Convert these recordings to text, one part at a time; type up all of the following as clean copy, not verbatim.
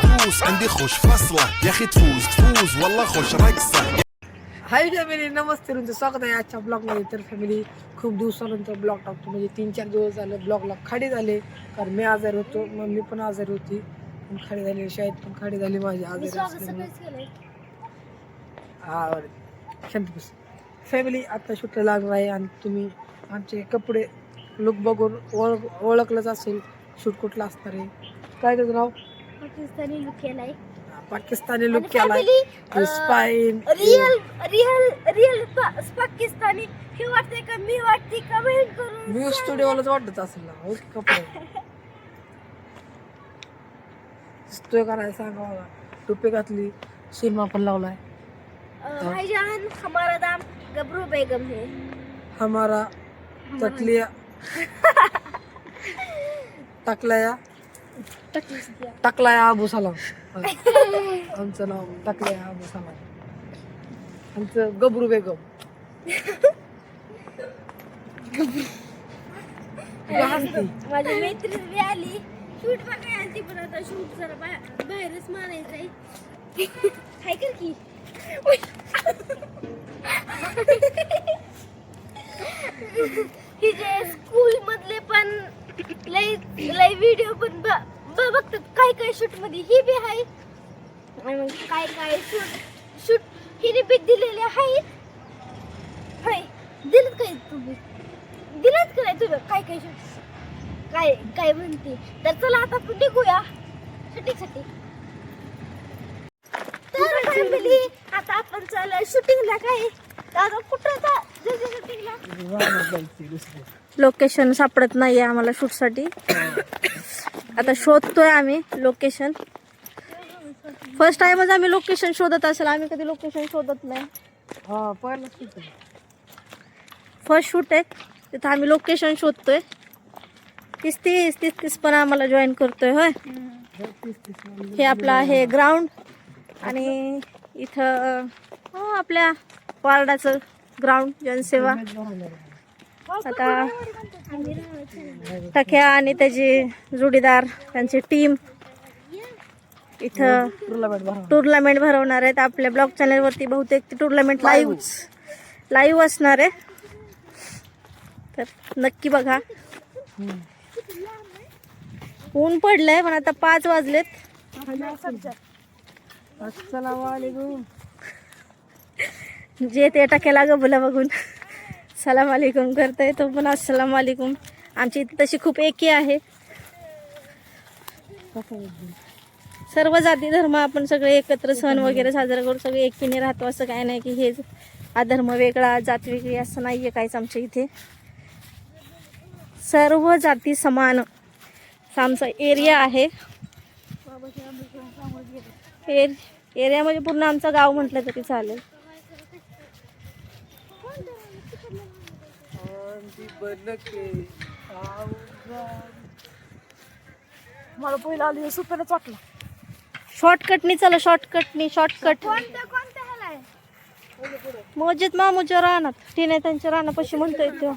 فلوس عندي خوش فصلة يا اخي تفوز والله خوش رقصة. Hi family, नमस्ते. तुमचं स्वागत आहे आजच्या ब्लॉगमध्ये. तर फॅमिली, खूप दिवसानंतर ब्लॉग टाकतो. म्हणजे 3-4 दिवस झाले ब्लॉगला खाडी झाले, कारण मी आजारी होतो, मम्मी पण आजारी होती, पण खाडी झाली, शाळेत पण खाडी झाली माझी आजारी असल्यामुळे. शांत बस. फॅमिली, आता सुट्ट्या लागणार आहे आणि तुम्ही आमचे कपडे लुक बघून ओळखलंच असेल शूट कुठला असणार आहे. काय त्याचं नाव? पाकिस्तानी लुक केलाय. पाकिस्तानी लुक केलाय. स्पाइन रिअल पाकिस्तानी हे वाटते का मी वाटते का बहीण करून मी स्टुडिओलाच वाटत असेल ना. ओके, कपडे दिसतोय का नाही सांगा बघा. टोपी घातली, सुरमा पण लावलाय. भाईजान हमारा नाम गबरू बेगम है. हमारा तकलिया टकलाया अबू सलाम. आमचं नाव टकलाया अबू सलाम. आमचं गबरू बेगम. माझी मैत्रीण बी आली शूट बघाय आली, पण आता शूट जरा बाहेरच मारायचंय. काय कर की हिचे स्कूल मधले पण लय व्हिडिओ पण बघतात काय शूट मध्ये ही बी आहे. आणि काय शूट हिने बी दिलेले आहेत. हाय दिलत काय तुम्ही दिलत काय तुम्ही काय शूट काय म्हणते. तर चला आता आपण निघूया शूटिंगसाठी. तर फॅमिली, आता आपण चाललोय शूटिंगला. काय आता कुठं लोकेशन सापडत नाहीये आम्हाला शूटसाठी. आता शोधतोय आम्ही लोकेशन. फर्स्ट टाइमच आम्ही लोकेशन शोधत असेल. आम्ही कधी लोकेशन शोधत नाही. फर्स्ट शूट आहे तिथं आम्ही लोकेशन शोधतोय. 30 पण आम्हाला जॉईन करतोय. होय, हे आपलं आहे ग्राउंड आणि इथं आपल्या वार्डाचं ग्राउंड जनसेवा. आता टक्या आणि त्याची जोडीदार त्यांची टीम इथं टुर्नामेंट भरवणार आहेत. आपल्या ब्लॉग चॅनलवरती बहुतेक ती टुर्नामेंट लाईव्ह असणार आहे, तर नक्की बघा. ऊन पडलंय पण आता 5 वाजलेत. अस्सलामुअलैकुम. जे ते टाक्याला गबला बघून सलाम अलैकुम करतोय, तो पण अस्सलाम वालेकुम. आमची इथे तशी खूप एकी आहे. सर्व जाती धर्म आपण सगळे एकत्र सण वगैरे साजरा करू, सगळे एकीने राहतो. असं काय नाही की हे हा धर्म वेगळा जात वेगळी असं नाहीये काहीच. आमच्या इथे सर्व जाती समान. आमचा एरिया आहे. एरिया म्हणजे पूर्ण आमचं गाव म्हटलं तरी चालेल. मला पहिला आली सुपेलाच वाटलं. शॉर्टकटनी चला, शॉर्टकट. मस्जिद मामूच्या रानात तिने त्यांच्या रानापाशी म्हणतोय तो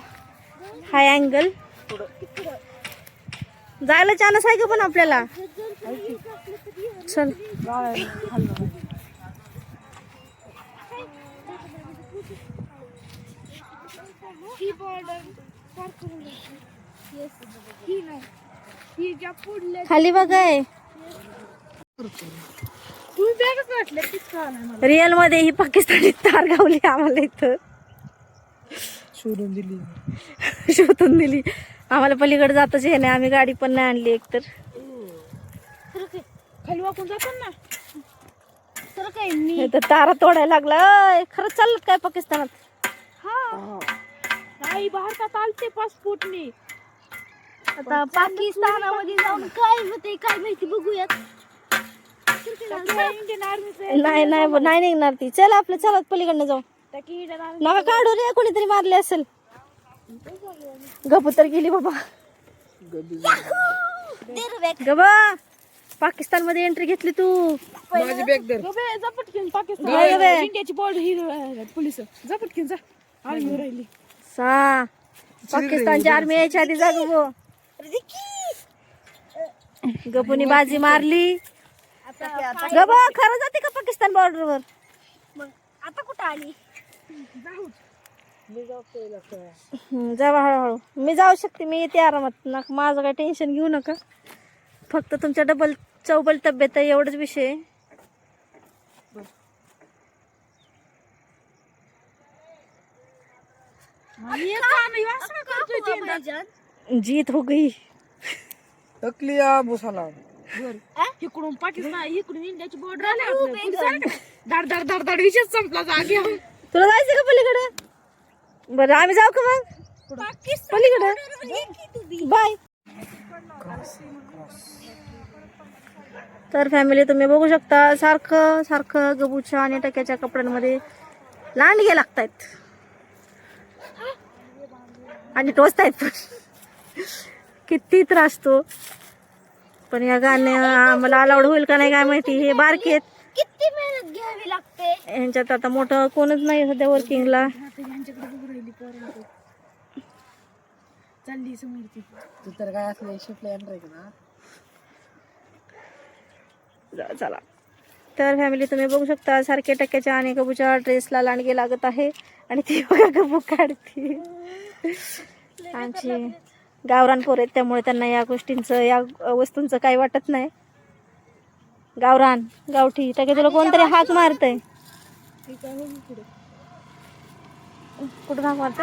हाय अँगल. जायला चान्स आहे का पण आपल्याला. चल खाली बघाय. रिअल मध्ये ही पाकिस्तानी तार गावली आम्हाला इथं. शोधून दिली आम्हाला. पलीकडे जातच हे नाही. आम्ही गाडी पण नाही आणली एकतर. खाली वाकून जातात ना. तर काही तर तारा तोडायला लागला. खरंच चालत काय पाकिस्तानात. नाही, भारतात आलते पासपोर्टने. आता पाकिस्तानामध्ये जाऊन काय होते काय माहिती, बघूयात. इंडियन आर्मी नाही निघणार ती. चल आपलं चलत पलीकडनं जाऊ. नका काढू रे, कोणीतरी मारले असेल. गप तर गेली बाबा. गबा पाकिस्तान मध्ये एंट्री घेतली तू. माझी बॅग दर. झपटकीन पाकिस्तान इंडियाची बॉर्डर ही पोलीस झपटकीन जा. आर्मी राहिली. पाकिस्तानची आर्मी यायच्या आधी जा गो. गपुनी बाजी मारली. गबा खरं जाते का पाकिस्तान बॉर्डरवर? मग आता कुठं आली? जावा हळूहळू. मी जाऊ शकते, मी येते आरामात. माझं काय टेन्शन घेऊ नका. फक्त तुमच्या डबल चौबल तब्येत आहे एवढंच विषय आहे. जीत हो गई. थकली अबू सलाम. इकडून पाकिस्तान इकडून इंडियाची बॉर्डर आली आपल्या. धाड धाड धाड धाड विषय संपला जागे. तुला जायचं का पलीकडे? बरं आम्ही जाऊ का मग पलीकडे? बाय. तर फॅमिली तुम्ही बघू शकता सारखं सारखं गबूच्या आणि टक्याच्या कपड्यांमध्ये लांडगे लागतायत आणि टोचतायत. किती त्रास तो. पण या गाणं आम्हाला अलाउड होईल का नाही काय माहिती. हे बारके आहेत, किती मेहनत घ्यावी लागते. यांच्यात आता मोठं कोणच नाही सध्या वर्किंगला. चालली समोर तू तर काय असलं शिफ्ट येणार ना. चला तर फॅमिली तुम्ही बघू शकता सारखे टक्क्याच्या आणि गबूच्या ड्रेसला लांडगे लागत आहे. आणि ती बघा गबू काढते. आमची गावरान पोर आहेत त्यामुळे त्यांना या गोष्टींचं या वस्तूंचं काही वाटत नाही. गावरान गावठी टक्के तुला कोणतरी हाक मारतय. कुठं हाक मारत?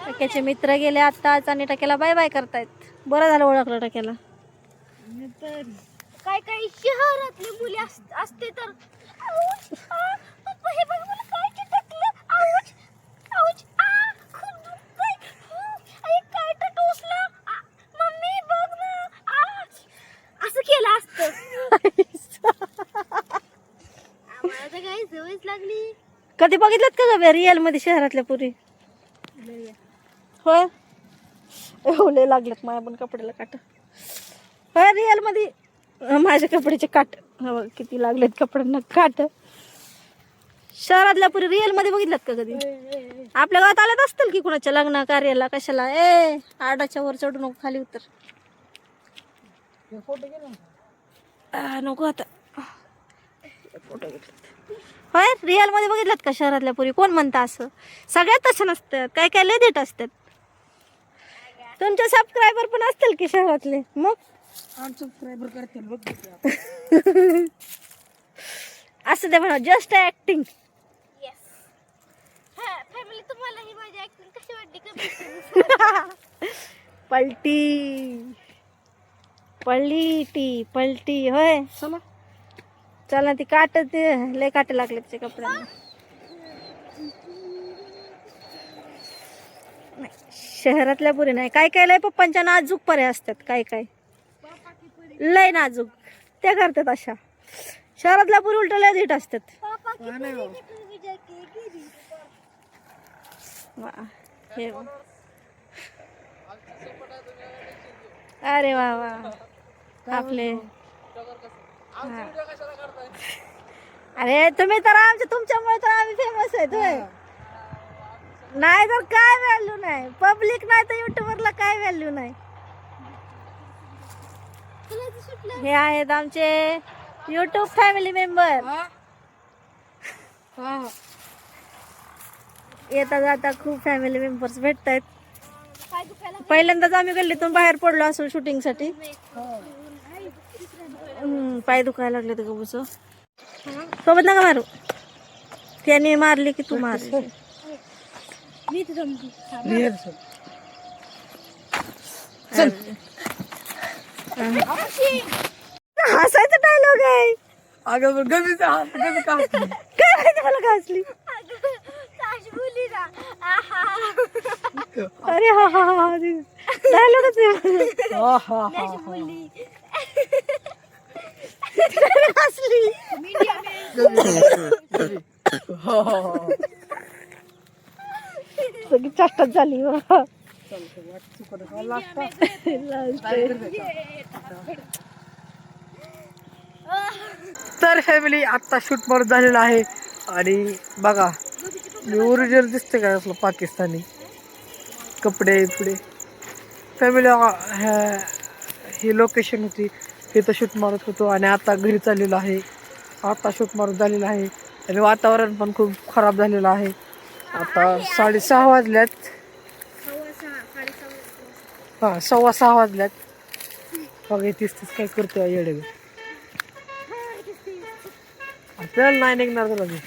टक्क्याचे मित्र गेले आत्ताच आणि टक्क्याला बाय बाय करतायत. बरं झालं ओळखलं टक्क्याला. काय काही शहरातली मुली असते तर पप्पा हे बघ मला काय चिटकलं. आऊच आऊच खूप दुखतंय. अरे काय तर टोचलं. मम्मी बघ ना. असं केलं असतं. आम्हाला तर काही सवयच लागली. कधी बघितलं का ग रिअल मध्ये शहरातल्या पुरी? होय ओले लागलेत माझ्या पण कपड्याला काट. होय रिअल मध्ये माझ्या कपड्याचे काट किती लागलेत कपड्यांना काट. शहरातल्या पुरी रिअल मध्ये बघितल्यात का कधी? आपल्या गावात आल्यात असतील की कुणाच्या लग्न कार्याला कशाला. आडाच्या वर चढू नको, खाली उतर. नको आता फोटो घेतले. होय रिअल मध्ये बघितल्यात का शहरातल्या पुरी? कोण म्हणता असं? सगळ्यात तसं नसतात, काय काय लय देत असतात. तुमचे सबस्क्रायबर पण असतील की शहरातले. मग अनसबस्क्रायबर करतील बघ. असं ते म्हणा जस्ट ऍक्टिंग. फॅमिली तुम्हाला ही माझी ऍक्टिंग कशी वाटली कमेंट पलटी पलटी पलटी. होय चला चला ती काट ते लय काटे लागले त्याच्या कपड्यांना. शहरातल्या पुरी नाही, काय काय लय पप्पांच्या नाजूक परे असतात. काय काय लय नाजूक त्या करतात अशा. शहरातल्या पुरी उलट लय धीट असतात. वा हे वा. अरे वा वा आपले. अरे तुम्ही तर तुमच्यामुळे तर आम्ही फेमस आहेत. होय नाही तर काय व्हॅल्यू नाही. पब्लिक नाही तर युट्यूबरला काय व्हॅल्यू नाही. हे आहेत आमचे युट्यूब फॅमिली मेंबर. येता जाता खूप फॅमिली मेंबर्स भेटतायत. पहिल्यांदाच आम्ही गल्लीतून बाहेर पडलो असो शूटिंग साठी. पाय दुखायला लागले तर गबूच सोबत नका मारू. त्याने मारली की तू मार. हसायचं डायलॉग आहे. अगं गमी काय माहिती मला का हसली. अरे हा हा हा डायलॉगच हसली. सगळी चाष्टाच झाली. तर फॅमिली आता शूट परत झालेला आहे. आणि बघा मी ओरिजिनल दिसते काय असलं पाकिस्तानी कपडे पुढे. फॅमिली ही लोकेशन होती, तिथं शूट मारत होतो आणि आता घरी चाललेलो आहे. आता शूट मारून झालेलं आहे आणि वातावरण पण खूप खराब झालेलं आहे. आता 6:30 वाजल्यात. 6:15 वाजल्यात. बघा तीस काय करतोय येडे. आपल्याला नाही निघणार तुला. नाही